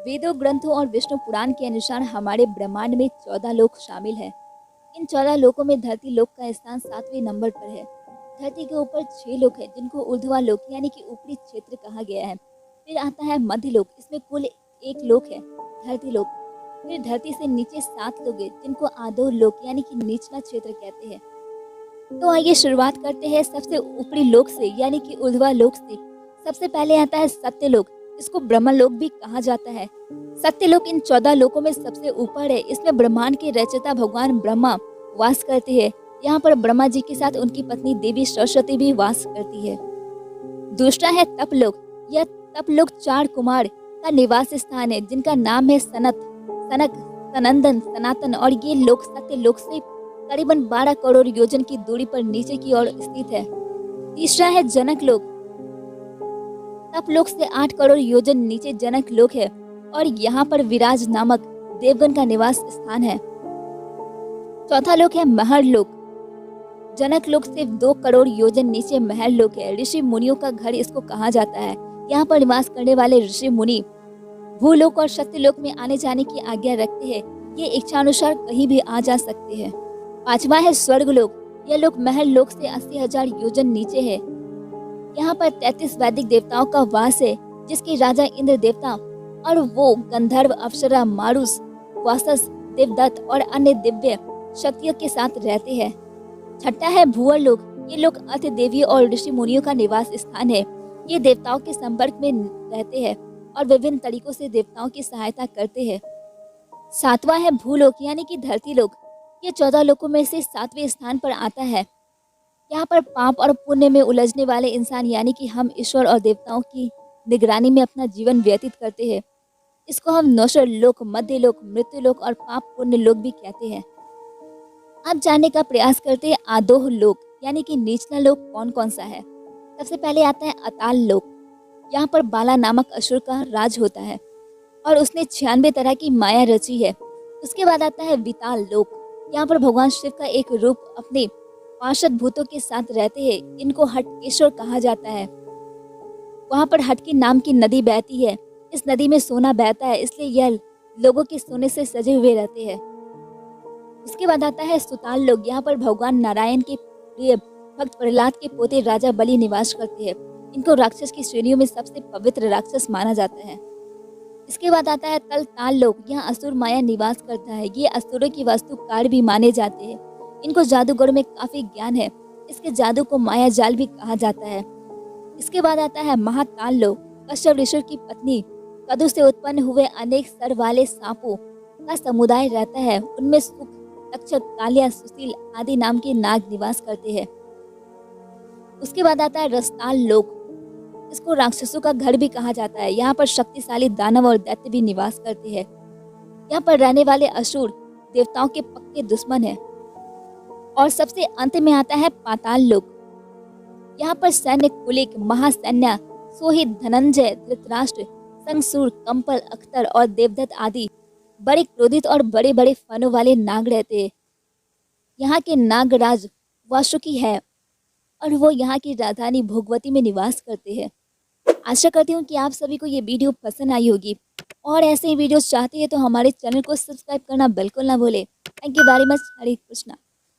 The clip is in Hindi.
वेदों, ग्रंथों और विष्णु पुराण के अनुसार हमारे ब्रह्मांड में 14 लोक शामिल हैं। इन 14 लोकों में धरती लोक का स्थान 7वें नंबर पर है। धरती के ऊपर 6 लोक हैं जिनको ऊर्ध्वा लोक यानी कि ऊपरी क्षेत्र कहा गया है। फिर आता है मध्य लोक, इसमें कुल एक लोक है, धरती लोक। फिर धरती से नीचे 7 लोक हैं जिनको आधो लोक यानी कि निचला क्षेत्र कहते हैं। तो आइए शुरुआत करते हैं सबसे ऊपरी लोक से यानी कि ऊर्ध्वा लोक से। सबसे पहले आता है सत्यलोक, इसको ब्रह्मलोक भी कहा जाता है। सत्यलोक इन 14 लोकों में सबसे ऊपर है। इसमें ब्रह्मांड के रचयिता भगवान ब्रह्मा वास करते हैं। यहाँ पर ब्रह्मा जी के साथ उनकी पत्नी देवी सरस्वती भी वास करती है। दूसरा है तपलोक। यह तपलोक 4 कुमार का निवास स्थान है जिनका नाम है सनत, सनक, सनंदन, सनातन और ये लोक सत्यलोक से करीबन 12 करोड़ योजन की दूरी पर नीचे की ओर स्थित है। तीसरा है जनक लोक। तपलोक से 8 करोड़ योजन नीचे जनक लोक है और यहाँ पर विराज नामक देवगण का निवास स्थान है। चौथा लोक है महर लोक। जनक लोक से 2 करोड़ योजन नीचे महर लोक है। ऋषि मुनियों का घर इसको कहा जाता है। यहाँ पर निवास करने वाले ऋषि मुनि भूलोक और सत्यलोक में आने जाने की आज्ञा रखते हैं। ये इच्छानुसार कहीं भी आ जा सकते हैं। पांचवा है स्वर्ग लोक। यह लोक महर लोक से 80,000 योजन नीचे है। यहाँ पर 33 वैदिक देवताओं का वास है जिसके राजा इंद्र देवता और वो गंधर्व, अप्सरा, मारुस, वासस, देवदत्त और अन्य दिव्य शक्तियों के साथ रहते हैं। छठा है भूअर लोक। ये लोक अर्थ देवियों और ऋषि मुनियों का निवास स्थान है। ये देवताओं के संपर्क में रहते हैं और विभिन्न तरीकों से देवताओं की सहायता करते हैं। सातवां है भूलोक यानी कि धरती लोक। ये 14 लोकों में से 7वें स्थान पर आता है। यहाँ पर पाप और पुण्य में उलझने वाले इंसान यानी कि हम ईश्वर और देवताओं की निगरानी में अपना जीवन व्यतीत करते हैं। इसको हम नौशर लोक, मध्य लोक, मृत्यु लोक और पाप पुण्य लोक भी कहते हैं। अब जानने का प्रयास करते हैं आधोह लोक यानी कि निचला लोक कौन कौन सा है। सबसे पहले आता है अताल लोक। यहाँ पर बाला नामक असुर का राज होता है और उसने 96 तरह की माया रची है। उसके बाद आता है विताल लोक। यहाँ पर भगवान शिव का एक रूप अपने पार्षद भूतों के साथ रहते हैं। इनको हटकेश्वर कहा जाता है। वहाँ पर हटकी नाम की नदी बहती है। इस नदी में सोना बहता है, इसलिए यह लोगों के सोने से सजे हुए रहते हैं। इसके बाद आता है सुताल लोक। यहाँ पर भगवान नारायण के प्रिय भक्त प्रहलाद के पोते राजा बलि निवास करते हैं। इनको राक्षस की श्रेणियों में सबसे पवित्र राक्षस माना जाता है। इसके बाद आता है तल ताल लोक। यहाँ असुर माया निवास करता है। ये असुरों की वास्तुकार भी माने जाते हैं। इनको जादूगरों में काफी ज्ञान है। इसके जादू को माया जाल भी कहा जाता है। इसके बाद आता है महाताल लोक। कश्यप ऋषि की पत्नी कदु से उत्पन्न हुए अनेक सर वाले सांपों का समुदाय रहता है। उनमें सुख, तक्षक, कालिया, सुशील आदि नाम के नाग निवास करते हैं। उसके बाद आता है रसताल लोक। इसको राक्षसों का घर भी कहा जाता है। यहाँ पर शक्तिशाली दानव और दैत्य भी निवास करते हैं। यहाँ पर रहने वाले असुर देवताओं के पक्के दुश्मन हैं। और सबसे अंत में आता है पाताल लोक। यहाँ पर सैन्य कुलिक, महासैन्य, सोहित, धनंजय, धृतराष्ट्र, संगसूर, कंपल, अख्तर और देवदत्त आदि बड़े क्रोधित और बड़े बड़े फनों वाले नाग रहते हैं। यहाँ के नागराज वासुकी है और वो यहाँ की राजधानी भोगवती में निवास करते हैं। आशा करती हूँ कि आप सभी को ये वीडियो पसंद आई होगी और ऐसे ही वीडियोस चाहते हैं तो हमारे चैनल को सब्सक्राइब करना बिल्कुल ना भूले। Thank you very much. Hare Krishna.